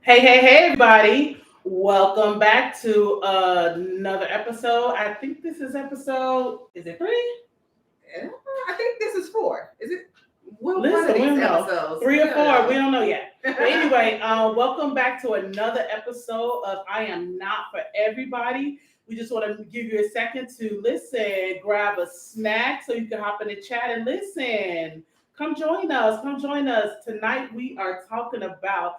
Hey, everybody. Welcome back to another episode. I think this is is it three? Yeah, I think this is four. Is it? Well, one of Listen, we these don't know. episodes. Three We or don't four, we know. don't know yet. But anyway, welcome back to another episode of I Am Not For Everybody. We just want to give you a second to listen, grab a snack so you can hop in the chat and listen. Come join us. Come join us. Tonight we are talking about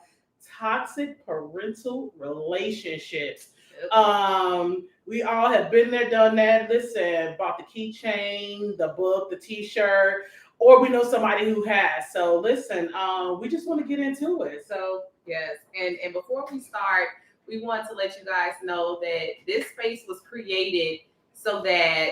toxic parental relationships. We all have been there, done that. Listen, bought the keychain, the book, the t-shirt, or we know somebody who has. So listen, we just want to get into it. So Yes, and before we start, we want to let you guys know that this space was created so that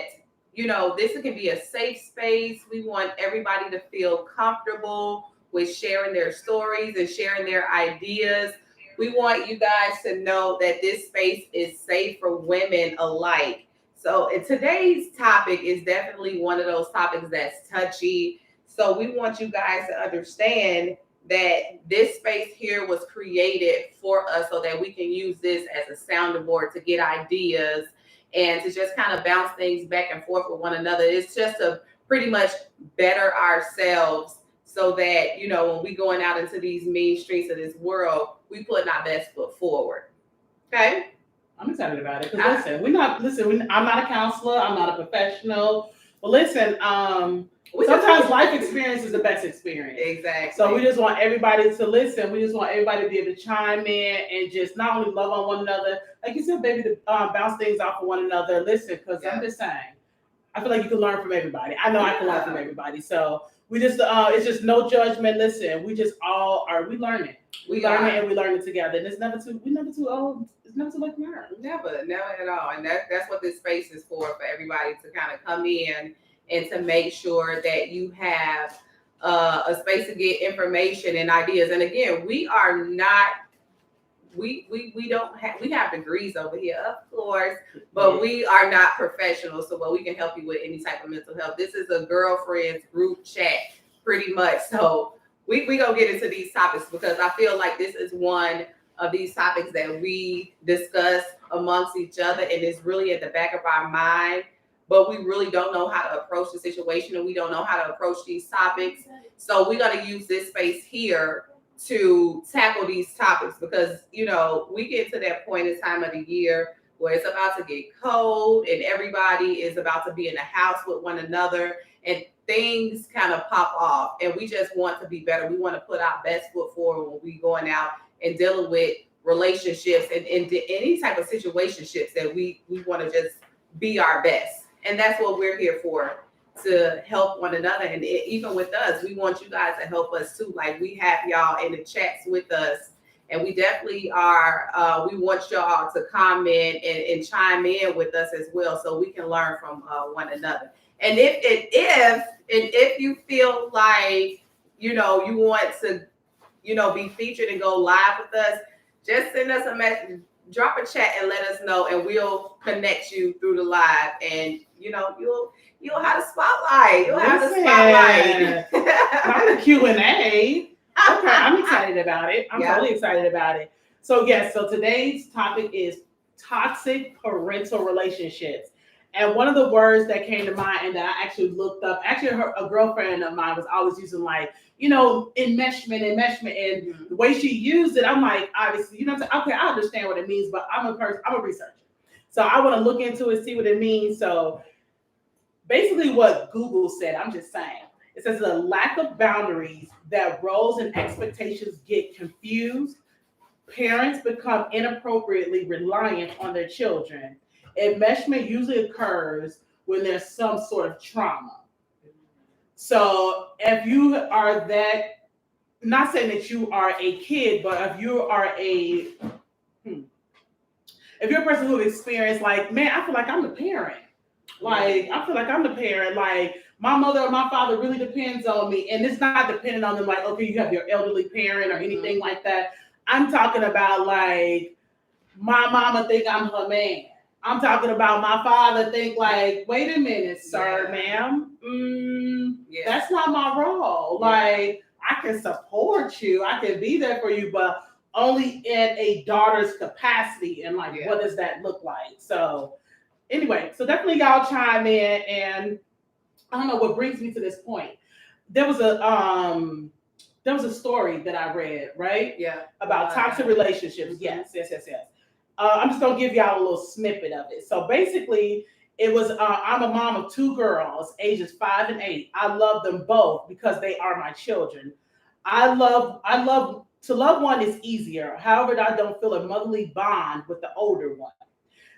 this can be a safe space. We want everybody to feel comfortable with sharing their stories and sharing their ideas. We want you guys to know that this space is safe for women alike. So, and today's topic is definitely one of those topics that's touchy. So, we want you guys to understand that this space here was created for us so that we can use this as a sounding board to get ideas and to just kind of bounce things back and forth with one another. It's just to pretty much better ourselves so that, when we going out into these mean streets of this world, we putting our best foot forward. Okay? I'm excited about it because I'm not a counselor. I'm not a professional. But listen, sometimes life experience is the best experience. Exactly. So we just want everybody to listen. We just want everybody to be able to chime in and just not only love on one another, like you said, baby, to bounce things off of one another. Listen, because I'm just saying, I feel like you can learn from everybody. I know I can learn from everybody. So we just, it's just no judgment. Listen, we just all are. We learn it. We learn it and we learn it together. And we're never too old. It's never too late to learn. Never at all. And that's what this space is for everybody to kind of come in and to make sure that you have a space to get information and ideas. And again, we are not we don't have we have degrees over here, of course, but we are not professionals. So, but we can help you with any type of mental health. This is a girlfriend's group chat, pretty much. So we gonna get into these topics because I feel like this is one of these topics that we discuss amongst each other, and it's really at the back of our mind. But we really don't know how to approach the situation, and we don't know how to approach these topics. So we're gonna use this space here to tackle these topics because we get to that point in time of the year where it's about to get cold and everybody is about to be in the house with one another and things kind of pop off, and we just want to be better. We want to put our best foot forward when we going out and dealing with relationships and any type of situationships that we want to just be our best, and that's what we're here for, to help one another. And even with us, we want you guys to help us too. Like, we have y'all in the chats with us, and we definitely are. We want y'all to comment and chime in with us as well, so we can learn from one another. And if you feel like you want to be featured and go live with us, just send us a message. Drop a chat and let us know, and we'll connect you through the live, and you'll have a spotlight. You'll have the spotlight. Not a Q&A. Okay, I'm excited about it. I'm totally excited about it. So yes, so today's topic is toxic parental relationships. And one of the words that came to mind and that I actually looked up, a girlfriend of mine was always using enmeshment. And the way she used it, I'm like, obviously, okay, I understand what it means, but I'm a researcher. So I want to look into it, see what it means. So basically what Google said, I'm just saying, it says a lack of boundaries, that roles and expectations get confused. Parents become inappropriately reliant on their children. Enmeshment usually occurs when there's some sort of trauma. So if you are not saying that you are a kid, but if you are if you're a person who experienced, like, man, I feel like I'm the parent. Like, I feel like I'm the parent. Like, my mother or my father really depends on me. And it's not dependent on them, like, okay, you have your elderly parent or anything like that. I'm talking about, like, my mama think I'm her man. I'm talking about my father think, like, wait a minute, sir, ma'am. That's not my role. Like, I can support you. I can be there for you. But only in a daughter's capacity, and like, what does that look like? So anyway, so definitely y'all chime in, and I don't know what brings me to this point. There was a story that I read, right? Yeah. About toxic relationships. Mm-hmm. Yes. I'm just gonna give y'all a little snippet of it. So basically, it was I'm a mom of two girls, ages 5 and 8. I love them both because they are my children. I love to love one is easier. However, I don't feel a motherly bond with the older one.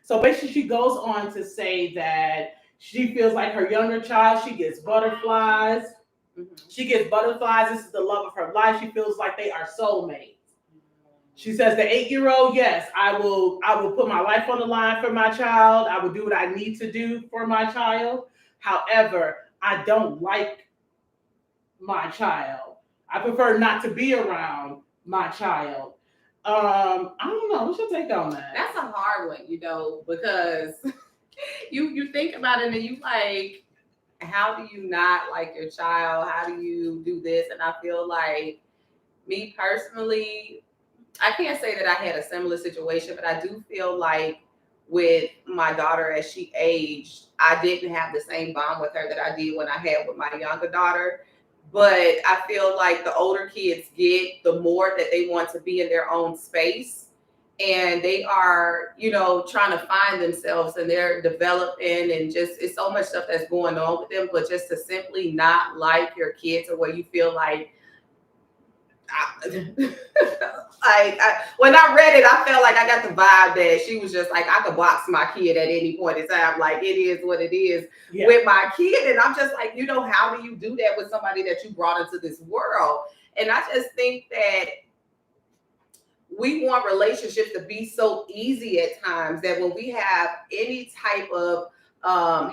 So basically, she goes on to say that she feels like her younger child, she gets butterflies. Mm-hmm. She gets butterflies. This is the love of her life. She feels like they are soulmates. She says the 8-year-old, yes, I will put my life on the line for my child. I will do what I need to do for my child. However, I don't like my child. I prefer not to be around my child. I don't know. What's your take on that? That's a hard one, because you think about it and you like, how do you not like your child? How do you do this? And I feel like, me personally, I can't say that I had a similar situation, but I do feel like with my daughter as she aged, I didn't have the same bond with her that I did when I had with my younger daughter. But I feel like the older kids get, the more that they want to be in their own space. And they are, trying to find themselves, and they're developing, and just, it's so much stuff that's going on with them. But just to simply not like your kids, or where you feel like, when I read it, I felt like I got the vibe that she was just like, I could box my kid at any point in time. Like, it is what it is with my kid. And I'm just like, how do you do that with somebody that you brought into this world? And I just think that we want relationships to be so easy at times that when we have any type of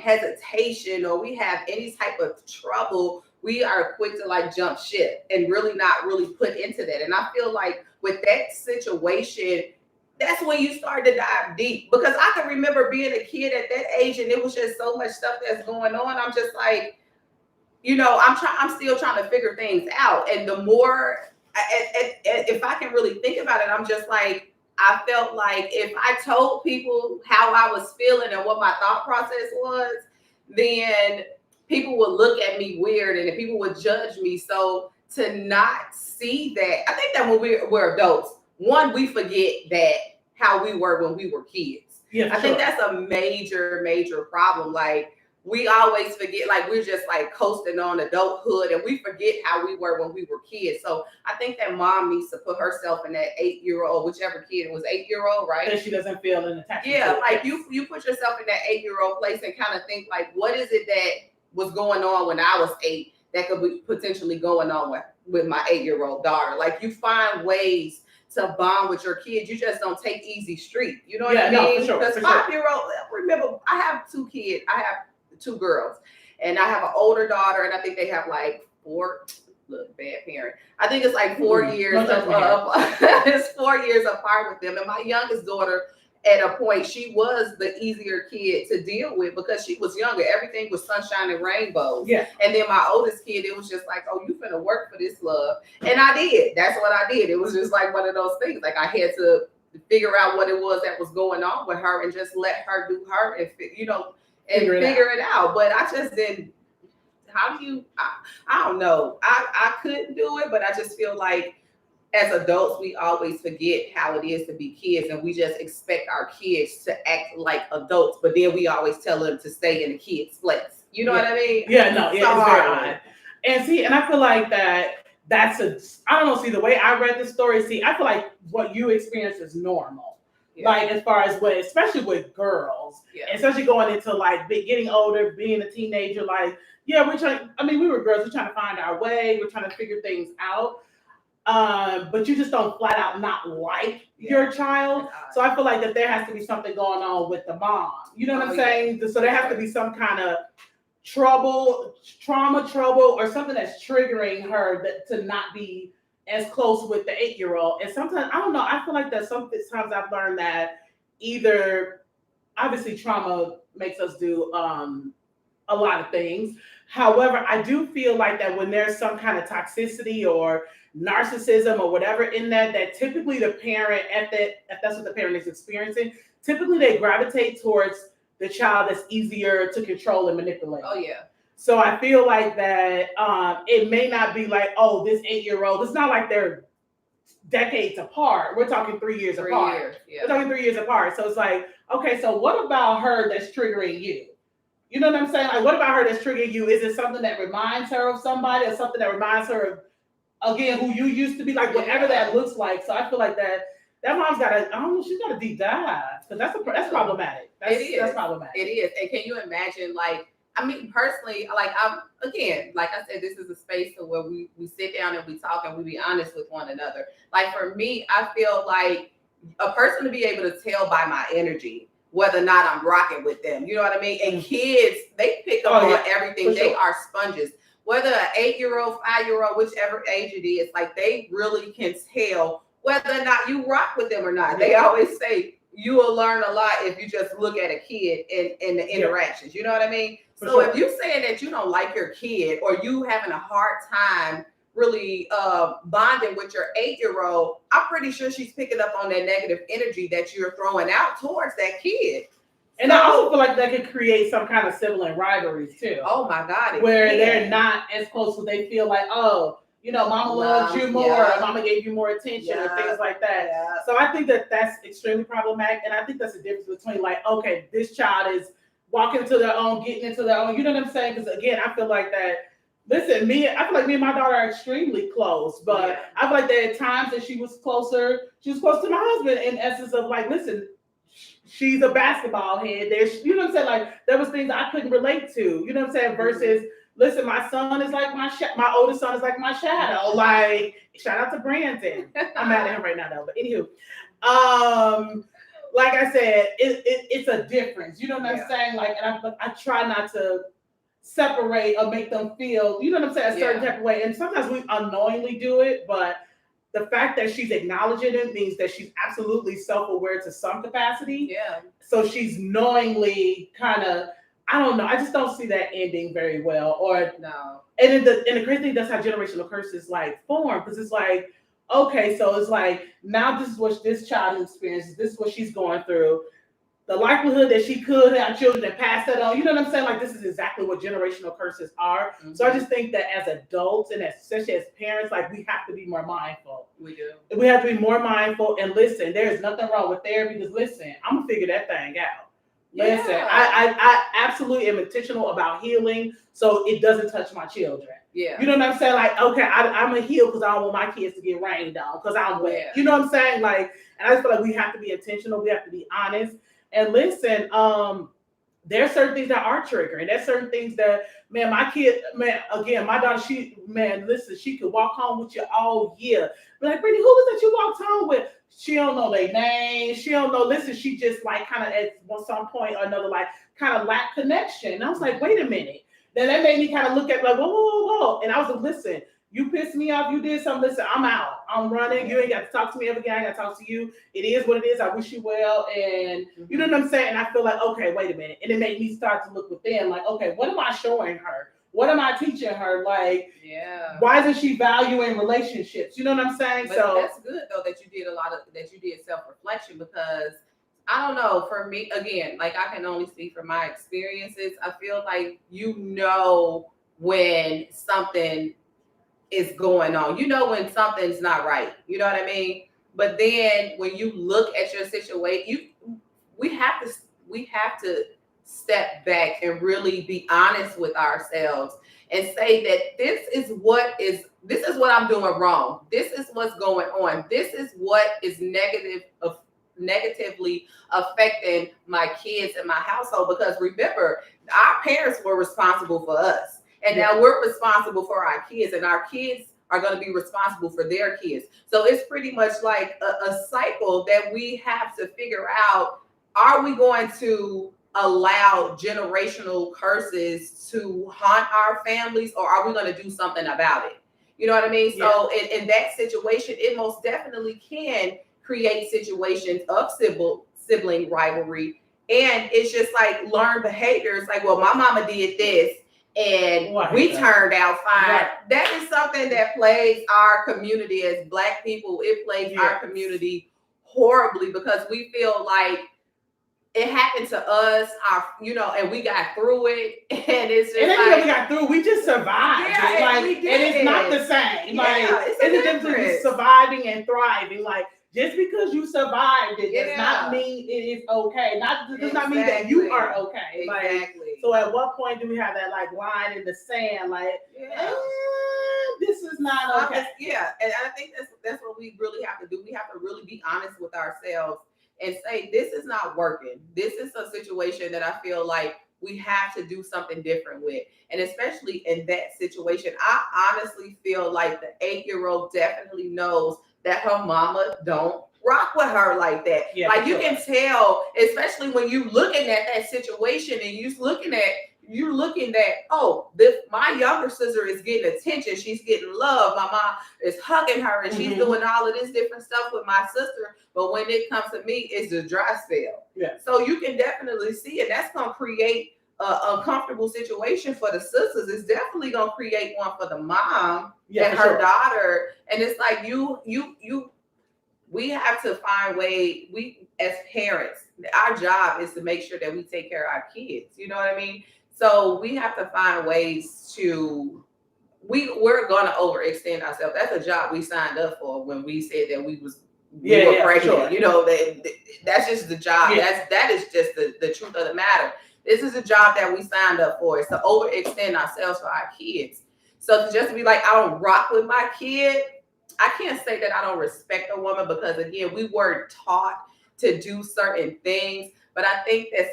hesitation, or we have any type of trouble, we are quick to like jump ship and really not really put into that. And I feel like with that situation, that's when you start to dive deep, because I can remember being a kid at that age, and it was just so much stuff that's going on. I'm just like, I'm still trying to figure things out. And the more, if I can really think about it, I'm just like, I felt like if I told people how I was feeling and what my thought process was, then people would look at me weird, and people would judge me. So to not see that, I think that when we're adults, one, we forget that how we were when we were kids. Yeah, I think that's a major, major problem. Like, we always forget, like, we're just like coasting on adulthood, and we forget how we were when we were kids. So I think that mom needs to put herself in that 8-year-old, whichever kid it was, 8-year-old, right? That she doesn't feel an attachment. Yeah, like you put yourself in that 8-year-old place and kind of think like, what is it that was going on when I was 8 that could be potentially going on with my 8-year-old daughter? Like, you find ways to bond with your kids. You just don't take easy street. You know what I mean? No, for sure. Because 5-year-old, remember, I have 2 kids. I have 2 girls, and I have an older daughter, and I think they have like 4. Look, bad parent. I think it's like 4 years. It's 4 years apart with them. And my youngest daughter, at a point, she was the easier kid to deal with because she was younger. Everything was sunshine and rainbows. Yeah. And then my oldest kid, it was just like, oh, you finna work for this, love. And I did. That's what I did. It was just like one of those things. Like, I had to figure out what it was that was going on with her and just let her do her and figure it out. But I just didn't. How do you? I don't know. I couldn't do it, but I just feel like as adults, we always forget how it is to be kids, and we just expect our kids to act like adults, but then we always tell them to stay in the kids' place. You know what I mean? Yeah, no, it's very odd. And I feel like that's I don't know, see, the way I read the story, I feel like what you experience is normal. Yeah. Like, as far as especially with girls, especially going into like getting older, being a teenager, like, we were girls, we're trying to find our way, we're trying to figure things out. But you just don't flat out not like your child. So I feel like that there has to be something going on with the mom. You know what I'm saying? So there has to be some kind of trauma, or something that's triggering her to not be as close with the 8-year-old. And sometimes, I don't know, I feel like that sometimes I've learned that either, obviously, trauma makes us do a lot of things. However, I do feel like that when there's some kind of toxicity or narcissism or whatever in that typically the parent, if that's what the parent is experiencing, typically they gravitate towards the child that's easier to control and manipulate. Oh yeah. So I feel like that it may not be like, oh, this 8-year-old, it's not like they're decades apart. We're talking 3 years apart. Yeah. We're talking 3 years apart. So it's like, okay, so what about her that's triggering you? You know what I'm saying? Like, what about her that's triggering you? Is it something that reminds her of somebody, or something that reminds her of, again, who you used to be? Like, whatever that looks like. So I feel like that mom's got to, I don't know, she's got a deep dive, because that's problematic. That's problematic. It is. And can you imagine, like, I mean, personally, like, like I said, this is a space where we sit down and we talk and we be honest with one another. Like, for me, I feel like a person to be able to tell by my energy whether or not I'm rocking with them. You know what I mean? And kids, they pick up on everything. Sure. They are sponges. Whether an 8-year-old, 5-year-old, whichever age it is, like, they really can tell whether or not you rock with them or not. They always say you will learn a lot if you just look at a kid and the interactions. You know what I mean? So if you're saying that you don't like your kid, or you having a hard time really bonding with your 8-year-old, I'm pretty sure she's picking up on that negative energy that you're throwing out towards that kid. And I also feel like that could create some kind of sibling rivalries too. Oh my God. Where they're not as close, so they feel like, oh, you know, mama loved you more, mama gave you more attention, or things like that. Yeah. So I think that that's extremely problematic. And I think that's the difference between, like, okay, this child is walking into their own, getting into their own. You know what I'm saying? Because again, I feel like that. Listen, I feel like me and my daughter are extremely close, but I feel like there are times that she was closer. She was close to my husband in essence of, like, listen, she's a basketball head. There's, you know what I'm saying? Like, there was things I couldn't relate to. You know what I'm saying? Versus, listen, my son is like my oldest son is like my shadow. Like, shout out to Brandon. I'm mad at him right now though. But anywho, like I said, it's a difference. You know what I'm saying? Like, and I try not to separate or make them feel, you know what I'm saying, a certain type of way. And sometimes we unknowingly do it, but the fact that she's acknowledging it means that she's absolutely self-aware to some capacity. Yeah. So she's knowingly kind of, I don't know, I just don't see that ending very well. Or no. And the crazy thing, that's how generational curses like form, because it's like, okay, so it's like, now this is what this child experiences, this is what she's going through. The likelihood that she could have children and pass that on, you know what I'm saying? Like, this is exactly what generational curses are. Mm-hmm. So I just think that as adults and especially as parents, like, we have to be more mindful. We do. We have to be more mindful. And listen, there's nothing wrong with therapy, because listen, I'm gonna figure that thing out. Listen, I absolutely am intentional about healing, so it doesn't touch my children. Yeah. You know what I'm saying? Like, okay, I'm gonna heal because I don't want my kids to get rained on because I'm wet. Yeah. You know what I'm saying? Like, and I just feel like we have to be intentional. We have to be honest. And listen, there's certain things that are triggering. There's certain things that, man, my kid, man, again, my daughter, listen, she could walk home with you all year. But like, Brittany, who was that you walked home with? She don't know their name. She don't know. Listen, she just like kind of at some point or another, like kind of lack connection. And I was like, wait a minute. Then that made me kind of look at like, whoa. And I was like, listen, you pissed me off. You did something. Listen, I'm out. I'm running. You ain't got to talk to me ever again. I got to talk to you. It is what it is. I wish you well. And you know what I'm saying? And I feel like, okay, wait a minute. And it made me start to look within, like, okay, what am I showing her? What am I teaching her? Like, why isn't she valuing relationships? You know what I'm saying? But so that's good though that you did self-reflection, because I don't know, for me, again, like, I can only speak from my experiences. I feel like you know when something is going on. You know when something's not right. You know what I mean? But then when you look at your situation, we have to step back and really be honest with ourselves and say that this is what I'm doing wrong. This is what's going on. This is what is negatively affecting my kids and my household. Because remember, our parents were responsible for us. And now we're responsible for our kids, and our kids are going to be responsible for their kids. So it's pretty much like a cycle that we have to figure out. Are we going to allow generational curses to haunt our families, or are we going to do something about it? You know what I mean? Yeah. So in that situation, it most definitely can create situations of sibling rivalry. And it's just like learned behaviors. Like, well, my mama did this, and we turned out fine. Right. That is something that plagues our community as Black people. It plagues our community horribly because we feel like it happened to us, and we got through it, and it's just we got through. We just survived. Yeah, we did. And it's not the same. It's a difference between surviving and thriving. Like, just because you survived it does not mean it is okay. Does not mean that you are okay. Exactly. So at what point do we have that line in the sand? This is not okay. And I think that's what we really have to do. We have to really be honest with ourselves and say, this is not working. This is a situation that I feel like we have to do something different with. And especially in that situation, I honestly feel like the 8-year-old definitely knows that her mama don't rock with her like that. Yeah, you can tell, especially when you looking at that situation and you're looking at, my younger sister is getting attention. She's getting love. My mom is hugging her and she's doing all of this different stuff with my sister. But when it comes to me, it's a dry spell. Yeah. So you can definitely see it. That's going to create an uncomfortable situation for the sisters. It's definitely going to create one for the mom and her daughter. And it's like we have to find ways. We as parents, our job is to make sure that we take care of our kids. You know what I mean? So we have to find ways to. We're going to overextend ourselves. That's a job we signed up for when we said that we were pregnant. Sure. You know, that's just the job. Yeah. That is just the truth of the matter. This is a job that we signed up for. It's to overextend ourselves for our kids. So just to be like, I don't rock with my kid. I can't say that I don't respect a woman because, again, we weren't taught to do certain things. But I think that's,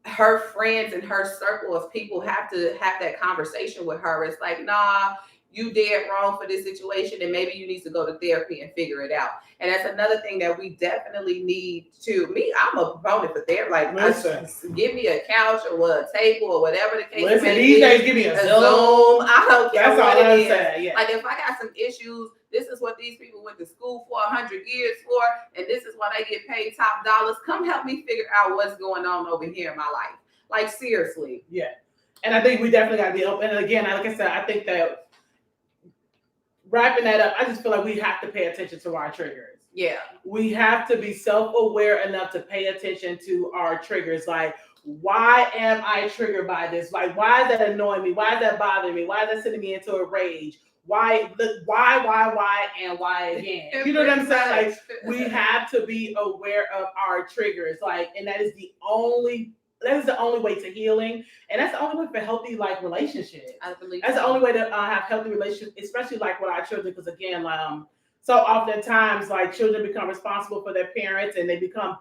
her friends and her circle of people have to have that conversation with her. It's like, nah, you did wrong for this situation, and maybe you need to go to therapy and figure it out. And that's another thing that we definitely need to. I'm a proponent for therapy. Like, give me a couch or a table or whatever the case may be. These days, give me a Zoom. I don't care. That's all I'm saying. Yeah. Like, if I got some issues, this is what these people went to school for 100 years for, and this is why they get paid top dollars. Come help me figure out what's going on over here in my life. Like, seriously. Yeah. And I think we definitely got to be open. And again, like I said, I think that wrapping that up, I just feel like we have to pay attention to our triggers. Yeah. We have to be self-aware enough to pay attention to our triggers. Like, why am I triggered by this? Like, why is that annoying me? Why is that bothering me? Why is that sending me into a rage? Why, and why again? You know what I'm saying? Like, we have to be aware of our triggers. Like, and that is the only way to healing, and that's the only way for healthy relationships. I believe that's the only way to have healthy relationships, especially with our children. Because again, so oftentimes children become responsible for their parents, and they become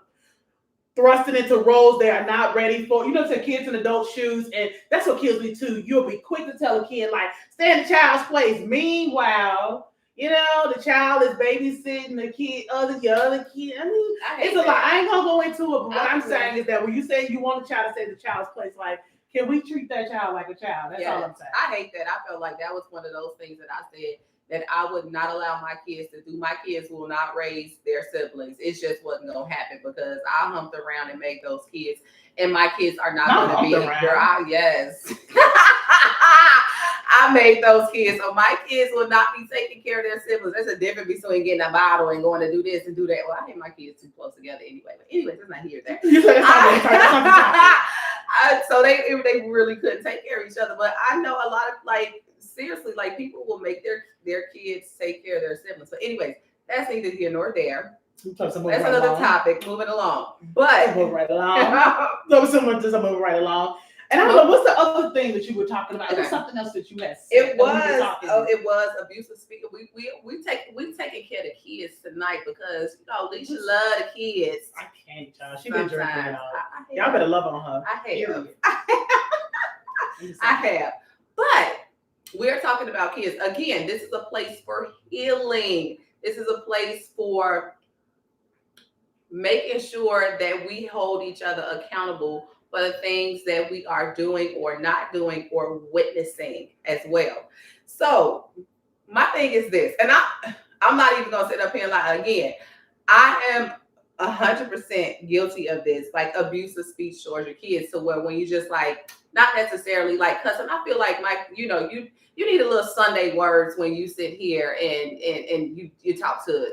thrusted into roles they are not ready for. To kids in adult shoes, and that's what kills me too. You'll be quick to tell a kid stay in the child's place. Meanwhile, the child is babysitting your other kid. I mean, it's a lot. I ain't gonna go into it, but what I'm saying is that when you say you want a child to stay in the child's place, can we treat that child like a child? That's all I'm saying. I hate that. I felt like that was one of those things that I said that I would not allow my kids to do. My kids will not raise their siblings. It just wasn't gonna happen because I humped around and made those kids, and my kids are not gonna be girl. Yes. I made those kids, so my kids will not be taking care of their siblings. There's a difference between getting a bottle and going to do this and do that. Well, I hate my kids too close together anyway. But anyways, it's not here or there. So they really couldn't take care of each other. But I know a lot of seriously, people will make their kids take care of their siblings. So anyways, that's neither here nor there. That's another topic. Moving along. But move right along. Someone does move right along. And I don't know, what's the other thing that you were talking about? Okay. It was something else that you had said. It was abusive speaking. We taking care of the kids tonight because Alicia love the kids. I can't, y'all. She been drinking it all. Y'all better love on her. I have. I have. But we're talking about kids. Again, this is a place for healing. This is a place for making sure that we hold each other accountable for the things that we are doing or not doing or witnessing as well. So my thing is this, and I'm not even gonna sit up here and lie again. I am 100% guilty of this, like abusive speech towards your kids. So where when you just like not necessarily like cussing, I feel like Mike, you need a little Sunday words when you sit here and you talk to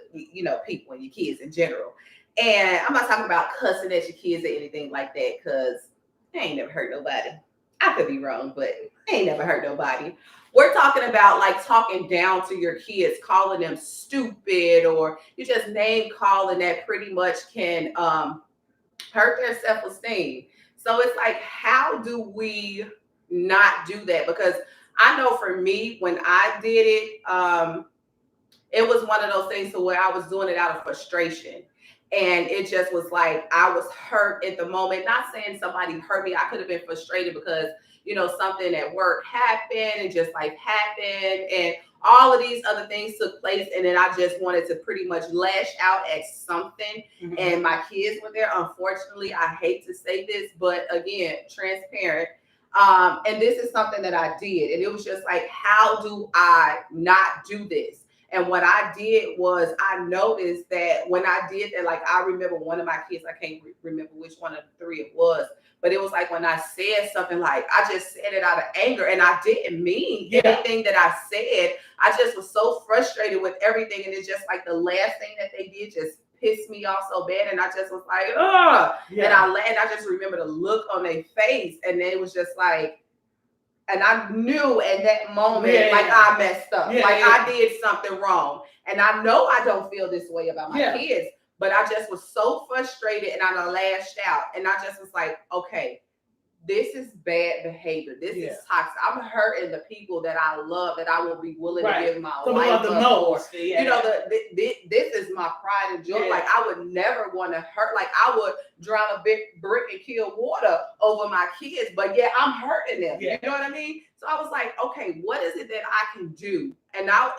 people and your kids in general. And I'm not talking about cussing at your kids or anything like that, because they ain't never hurt nobody. I could be wrong, but they ain't never hurt nobody. We're talking about like talking down to your kids, calling them stupid, or you just name calling that pretty much can hurt their self-esteem. So it's like, how do we not do that? Because I know for me, when I did it, it was one of those things to where I was doing it out of frustration. And it just was like, I was hurt at the moment. Not saying somebody hurt me. I could have been frustrated because, something at work happened and just life happened. And all of these other things took place. And then I just wanted to pretty much lash out at something. Mm-hmm. And my kids were there. Unfortunately, I hate to say this, but again, transparent. And this is something that I did. And it was just like, how do I not do this? And what I did was I noticed that when I did that, like I remember one of my kids, I can't remember which one of the three it was, but it was like when I said something, like I just said it out of anger, and I didn't mean anything that I said. I just was so frustrated with everything. And it's just like the last thing that they did just pissed me off so bad. And I just was like, ugh. Yeah. And I just remember the look on their face. And then it was just like, and I knew at that moment, I messed up. I did something wrong. And I know I don't feel this way about my kids, but I just was so frustrated and I lashed out. And I just was like, okay, this is bad behavior. This is toxic. I'm hurting the people that I love, that I will be willing to give my life up for. This is my pride and joy. Like I would never want to hurt. Like I would drown a big brick and kill water over my kids, but I'm hurting them. You know what I mean? So I was like, okay, what is it that I can do? And I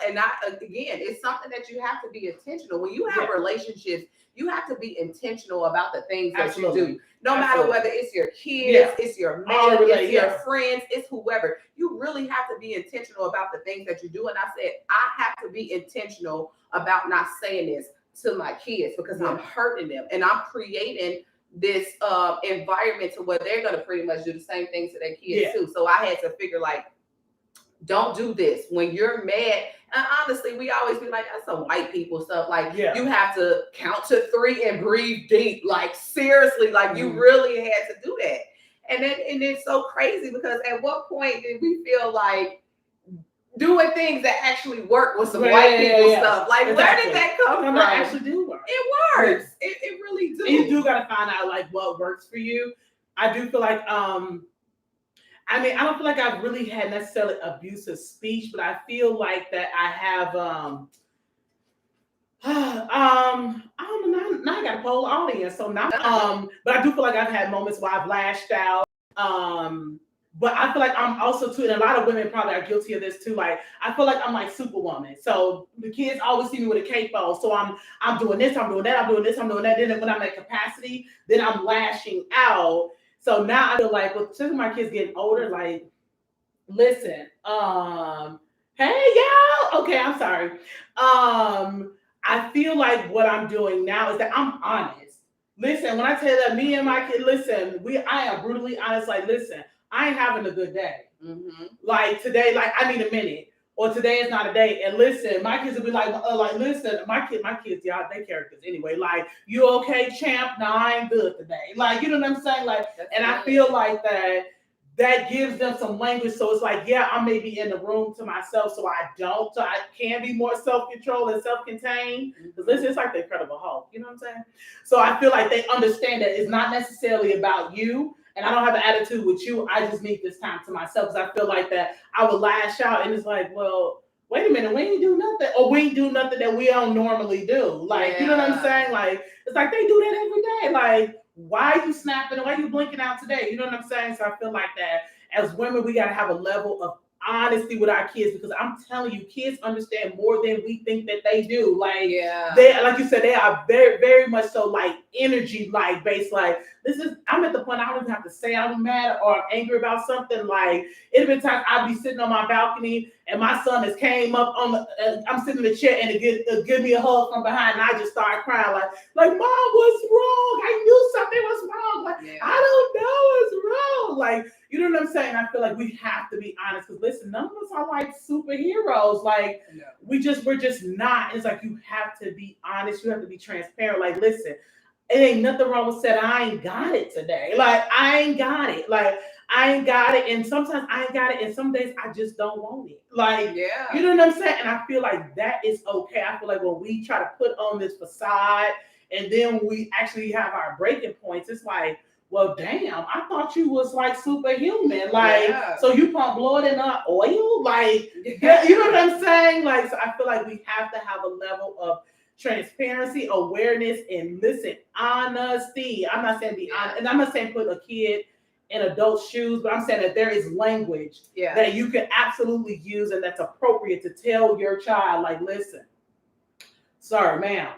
again, it's something that you have to be intentional. When you have relationships, you have to be intentional about the things that you do. No matter whether it's your kids, it's your man, it's your friends, it's whoever. You really have to be intentional about the things that you do. And I said, I have to be intentional about not saying this to my kids because I'm hurting them. And I'm creating this environment to where they're going to pretty much do the same things to their kids too. So I had to figure like, don't do this when you're mad. And honestly, we always be like, that's some white people stuff. Like you have to count to 3 and breathe deep. Like seriously, like you really had to do that. And it's so crazy because at what point did we feel like doing things that actually work with some white people stuff? Like where did that come from? That actually do work. It works. It really do. And you do got to find out like what works for you. I do feel like I don't feel like I've really had necessarily abusive speech, but I feel like that I have I don't know, now I got a whole audience. So now but I do feel like I've had moments where I've lashed out. But I feel like I'm also too, and a lot of women probably are guilty of this too. Like I feel like I'm like Superwoman. So the kids always see me with a cape on. So I'm doing this, I'm doing that, I'm doing this, I'm doing that. Then when I'm at capacity, then I'm lashing out. So now I feel like since my kids getting older, like, listen, hey y'all. Okay, I'm sorry. I feel like what I'm doing now is that I'm honest. Listen, when I tell that me and my kid, listen, I am brutally honest. Like, listen, I ain't having a good day. Mm-hmm. Like today, like I need a minute, or today is not a day. And listen, my kids will be like, listen, my kids, y'all, they characters anyway. Like, you okay, champ? No, I ain't good today. Like, you know what I'm saying? Like, and I feel like that gives them some language. So it's like, I may be in the room to myself, so I can be more self-controlled and self-contained. Because listen, it's like the Incredible Hulk. You know what I'm saying? So I feel like they understand that it's not necessarily about you. And I don't have an attitude with you. I just need this time to myself because I feel like that I would lash out and it's like, well, wait a minute, we ain't do nothing. Or we ain't do nothing that we don't normally do. Like, you know what I'm saying? Like, it's like they do that every day. Like, why are you snapping? Why are you blinking out today? You know what I'm saying? So I feel like that as women, we got to have a level of honesty with our kids because I'm telling you, kids understand more than we think that they do. Like, they, like you said, they are very, very much so like energy, like based, like I'm at the point I don't even have to say I'm mad or I'm angry about something. Like it been times I'd be sitting on my balcony and my son has came up on the, I'm sitting in the chair and it give me a hug from behind and I just start crying like, Mom, what's wrong? I knew something was wrong. Like, yeah. I don't know what's wrong. Like, you know what I'm saying? I feel like we have to be honest because listen, none of us are like superheroes. Like, we're just not. It's like you have to be honest. You have to be transparent. Like, listen, it ain't nothing wrong with saying I ain't got it today. Like, I ain't got it. Like, I ain't got it. And sometimes I ain't got it. And some days I just don't want it. Like, you know what I'm saying? And I feel like that is okay. I feel like when we try to put on this facade and then we actually have our breaking points, it's like, well, damn, I thought you was like superhuman. Like, so you pump blood in oil? Like, you know what I'm saying? Like, so I feel like we have to have a level of transparency, awareness, and listen, honesty. I'm not saying be honest, and I'm not saying put a kid in adult shoes, but I'm saying that there is language that you can absolutely use and that's appropriate to tell your child, like, listen, sir, ma'am,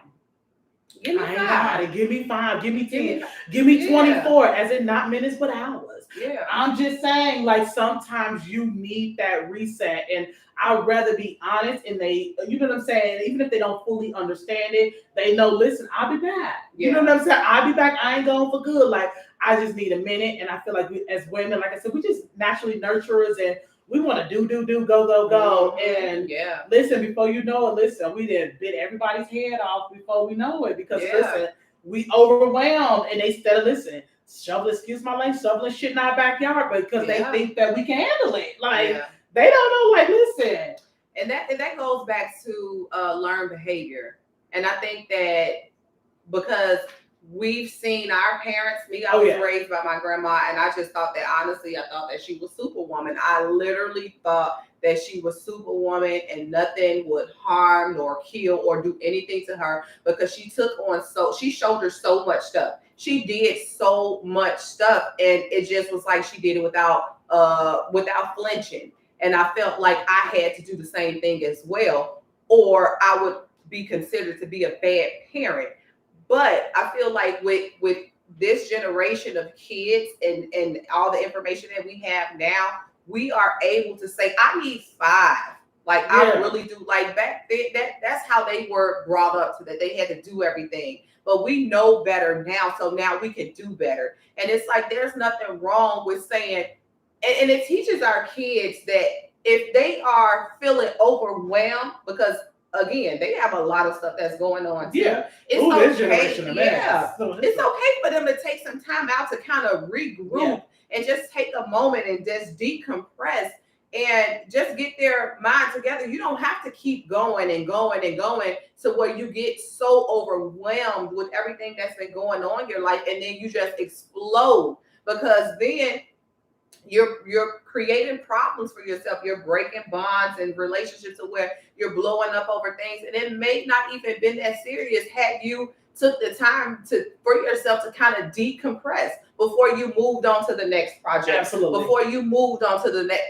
give me 5. Give me 5. Give me 10. Give me 24. As in not minutes, but hours. Yeah. I'm just saying, like, sometimes you need that reset. And I'd rather be honest and they, you know what I'm saying? Even if they don't fully understand it, they know, listen, I'll be back. You know what I'm saying? I'll be back. I ain't going for good. Like, I just need a minute. And I feel like we, as women, like I said, we just naturally nurturers and we want to do, go. And listen, before you know it, listen, we did bit everybody's head off before we know it. Because listen, we overwhelmed and they instead of listen, shoveling, excuse my language, shoveling shit in our backyard, but because they think that we can handle it. Like they don't know, like, listen. And that goes back to learned behavior. And I think that because we've seen our parents, I was raised by my grandma, and I just thought that, honestly, I thought that she was Superwoman. I literally thought that she was Superwoman and nothing would harm nor kill or do anything to her because she shouldered so much stuff. She did so much stuff, and it just was like she did it without flinching. And I felt like I had to do the same thing as well, or I would be considered to be a bad parent. But I feel like with this generation of kids and all the information that we have now, we are able to say, I need 5. Like, I really do. Like, back then, that's how they were brought up, so that they had to do everything. But we know better now, so now we can do better. And it's like there's nothing wrong with saying, and it teaches our kids that if they are feeling overwhelmed, because again, they have a lot of stuff that's going on too. It's okay. It's okay for them to take some time out to kind of regroup and just take a moment and just decompress and just get their mind together. You don't have to keep going and going and going to where you get so overwhelmed with everything that's been going on in your life and then you just explode, because then you're creating problems for yourself. You're breaking bonds and relationships to where you're blowing up over things, and it may not even been that serious had you took the time for yourself to kind of decompress before you moved on to the next project. Absolutely. Before you moved on to the next.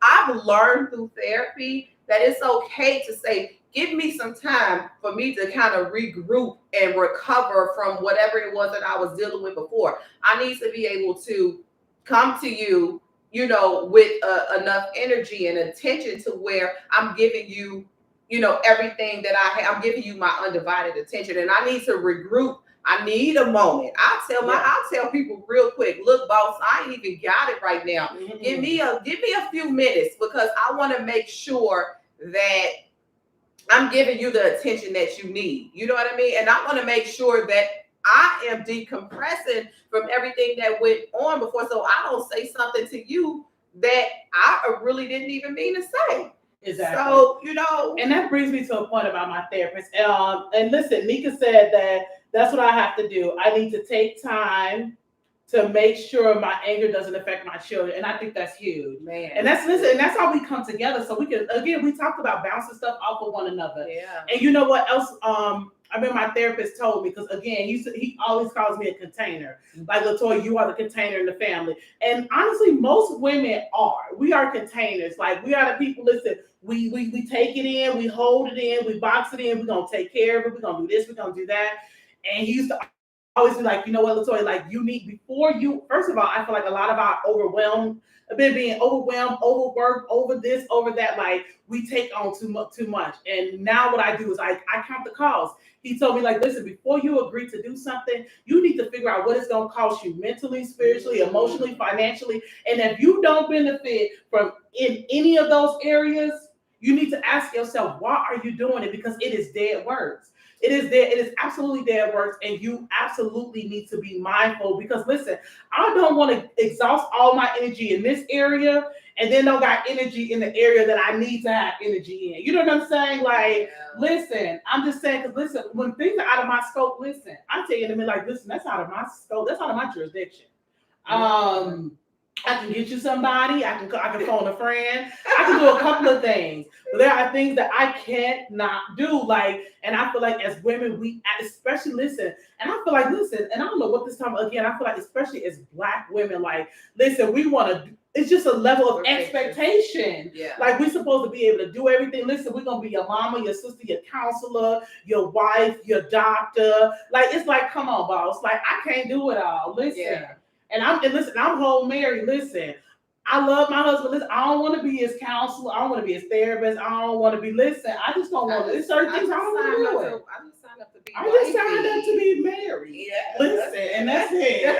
I've learned through therapy that it's okay to say, give me some time for me to kind of regroup and recover from whatever it was that I was dealing with before. I need to be able to come to you, with enough energy and attention to where I'm giving you, everything that I have. I'm giving you my undivided attention, and I need to regroup. I need a moment. I'll tell people real quick, look, boss, I ain't even got it right now. Mm-hmm. Give me a few minutes, because I want to make sure that I'm giving you the attention that you need. You know what I mean? And I want to make sure that I am decompressing from everything that went on before, so I don't say something to you that I really didn't even mean to say. Exactly. So, and that brings me to a point about my therapist. And listen, Nika said that that's what I have to do. I need to take time to make sure my anger doesn't affect my children. And I think that's huge. Man. And that's how we come together. So we can, again, we talked about bouncing stuff off of one another. Yeah. And you know what else? I mean, my therapist told me, because again, he always calls me a container. Like, LaToya, you are the container in the family. And honestly, most women are. We are containers. Like, we are the people, listen, we take it in, we hold it in, we box it in, we're going to take care of it, we're going to do this, we're going to do that. And he used to always be like, you know what, Latoya, like you need before you. First of all, I feel like a lot of our being overwhelmed, overworked, over this, over that. Like we take on too much. And now what I do is I count the cost. He told me like, listen, before you agree to do something, you need to figure out what it's going to cost you mentally, spiritually, emotionally, financially. And if you don't benefit from in any of those areas, you need to ask yourself, why are you doing it? Because it is dead works. It is there. It is absolutely dead works, and you absolutely need to be mindful. Because listen, I don't want to exhaust all my energy in this area, and then don't got energy in the area that I need to have energy in. You know what I'm saying? Like, listen, I'm just saying, because listen, when things are out of my scope, listen, I tell you in a minute, like, listen, that's out of my scope. That's out of my jurisdiction. I can get you somebody. I can phone a friend. I can do a couple of things, but there are things that I can't not do. Like, and I feel like as women, we especially listen. And I feel like listen. And I don't know what this time again. I feel like especially as Black women, like listen, we want to. It's just a level of expectation. Yeah. Like we're supposed to be able to do everything. Listen, we're gonna be your mama, your sister, your counselor, your wife, your doctor. Like it's like, come on, boss. Like I can't do it all. Listen. Yeah. And listen, I'm whole Mary. Listen, I love my husband. Listen, I don't want to be his counselor. I don't want to be his therapist. I don't want to be. Listen, I just don't want to. There's certain things I don't want to do. I just signed up to be. I just signed up to be married. Yeah. Listen, and that's it.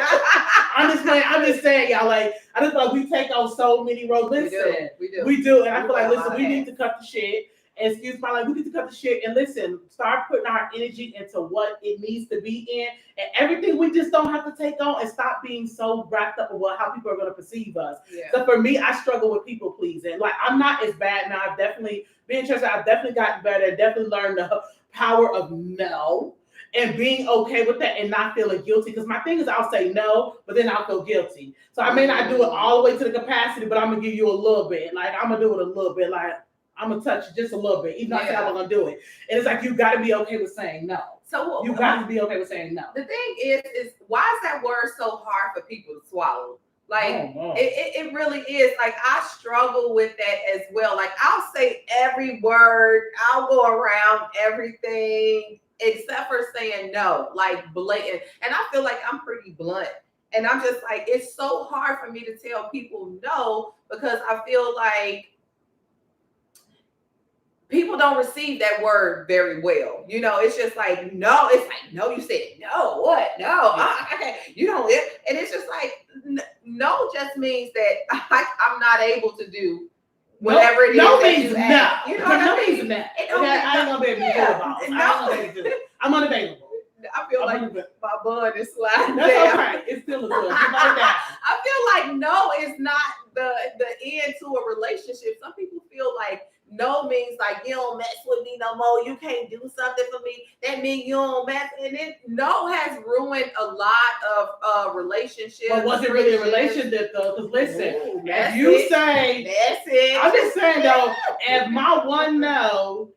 I'm just saying, y'all. Like I just feel like we take on so many roads. Listen, we do, and I feel like listen, we need to cut the shit. Excuse my life, we need to cut the shit and listen, start putting our energy into what it needs to be in, and everything we just don't have to take on, and stop being so wrapped up with how people are going to perceive us. Yeah. So for me, I struggle with people pleasing. Like I'm not as bad now. I've definitely been trusted. I've definitely gotten better. Definitely learned the power of no and being okay with that and not feeling guilty. Because my thing is, I'll say no, but then I'll feel guilty. So I may not do it all the way to the capacity, but I'm gonna give you a little bit. Like I'm gonna do it a little bit. Like I'm gonna touch it just a little bit, even though I said I was gonna do it. And it's like you got to be okay with saying no. So you got to be okay with saying no. The thing is why is that word so hard for people to swallow? Like it really is. Like I struggle with that as well. Like I'll say every word, I'll go around everything except for saying no, like blatant. And I feel like I'm pretty blunt. And I'm just like, it's so hard for me to tell people no because I feel like people don't receive that word very well. You know, it's just like, no, it's like, no, you said no, what? No, I can't, you don't, and it's just like, no just means that I'm not able to do whatever it is. No that means you no. ask. You know what I mean? Means no. I ain't gonna be able to do it, boss. I ain't gonna be able to do it. I'm unavailable. I feel like my bud is sliding That's down. okay. It's still a good. I feel like no is not the end to a relationship. Some people feel like no means like you don't mess with me no more. You can't do something for me. That means you don't mess. And it no has ruined a lot of relationships. But was it really a relationship though? Because listen, if you say that's it. I'm just saying though, if my one no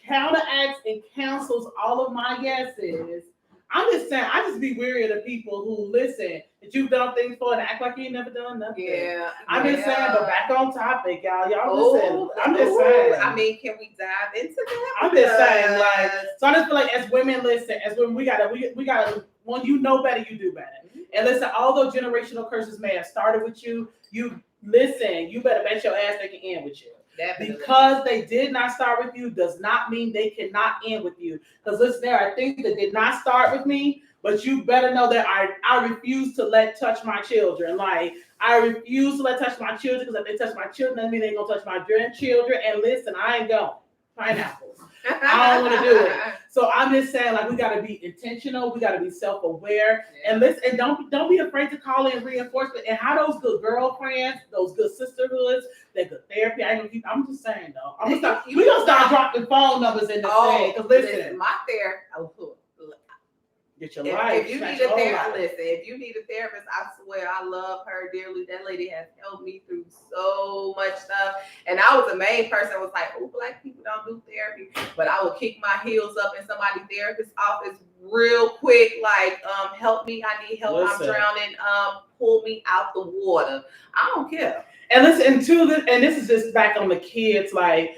counteracts and cancels all of my yeses, I'm just saying, I just be weary of the people who listen that you've done things for and act like you ain't never done nothing. Yeah. I'm just saying, but back on topic, y'all. Listen. I'm just saying. I mean, can we dive into that? I'm just saying, like, so I just feel like as women, listen, as women, we gotta, when you know better, you do better. Mm-hmm. And listen, although generational curses may have started with you, you listen, you better bet your ass they can end with you. Definitely. Because they did not start with you does not mean they cannot end with you. Because listen, there are things that did not start with me, but you better know that I refuse to let touch my children. Like I refuse to let touch my children because if they touch my children, that means they're gonna touch my grandchildren. And listen, I ain't going. Pineapples. I don't want to do it. So I'm just saying, like, we got to be intentional. We got to be self-aware, and listen. And don't be afraid to call in reinforcement. And how those good girlfriends, those good sisterhoods, that good therapy. I'm just saying though. We're gonna start dropping phone numbers in the thing. Because listen, my therapist. Get your life. If you need a therapist, listen. If you need a therapist, I swear I love her dearly. That lady has helped me through so much stuff. And I was the main person who was like, "Oh, Black people don't do therapy," but I would kick my heels up in somebody's therapist's office real quick, like, "Help me! I need help. Listen. I'm drowning. Pull me out the water." I don't care. And listen, and this is just back on the kids, like.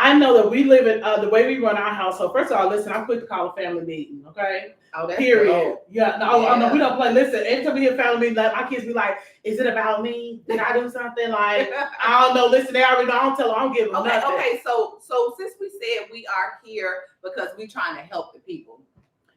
I know that we live in the way we run our household. First of all, listen, I'm quick to call a family meeting, okay? Oh, that's Period. dope. Yeah, no, we don't play. Listen, every time we hear family meeting, like, my kids be like, "Is it about me? Did I do something?" Like, I don't know. Listen, they already know. I don't tell them. I don't give them nothing. Okay. So since we said we are here because we're trying to help the people,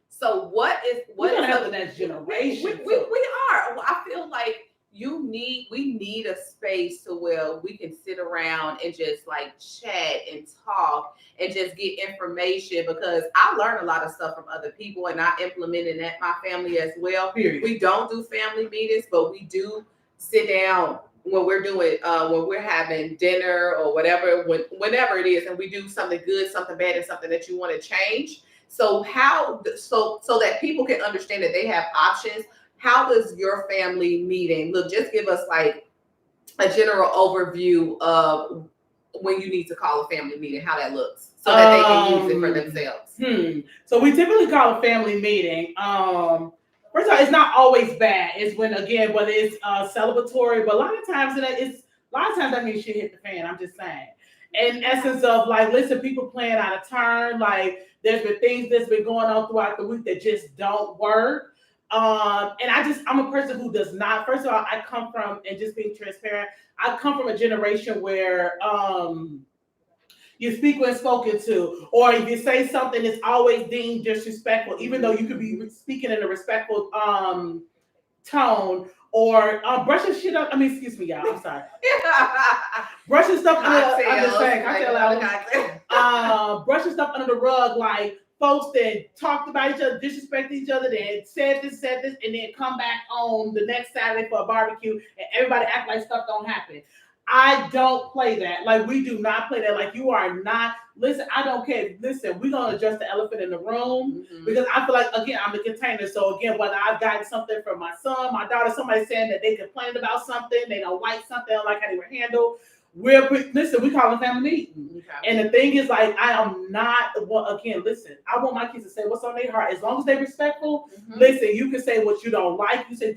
so what We're is gonna help the next generation. We are. I feel like we need a space to where we can sit around and just like chat and talk and just get information, because I learn a lot of stuff from other people and I implement it at my family as well. Period. We don't do family meetings, but we do sit down when we're doing when we're having dinner or whatever, whenever it is, and we do something good, something bad, and something that you want to change. So so that people can understand that they have options. How does your family meeting look? Just give us like a general overview of when you need to call a family meeting, how that looks, so that they can use it for themselves. So we typically call a family meeting. First of all, it's not always bad. It's when, again, whether it's celebratory, but a lot of times that means shit hit the fan. I'm just saying. In essence of like, listen, people playing out of turn. Like, there's been things that's been going on throughout the week that just don't work. And I'm a person who does not. First of all, I come from, and just being transparent, I come from a generation where you speak when spoken to, or if you say something, it's always deemed disrespectful, even though you could be speaking in a respectful tone, or brushing shit up. I mean, excuse me, y'all. I'm sorry. Brushing stuff under. I'm just saying. Brushing stuff under the rug, like folks that talked about each other, disrespected each other, then said this, and then come back on the next Saturday for a barbecue, and everybody act like stuff don't happen. I don't play that. Like, we do not play that. Like, you are not. Listen, I don't care. Listen, we're going to address the elephant in the room, because I feel like, again, I'm the container. So, again, whether I've gotten something from my son, my daughter, somebody saying that they complained about something, they don't like something, like how they were handled, we call it family meeting. Okay. And the thing is, like, I am not, again, listen, I want my kids to say what's on their heart. As long as they're respectful, listen, you can say what you don't like, you say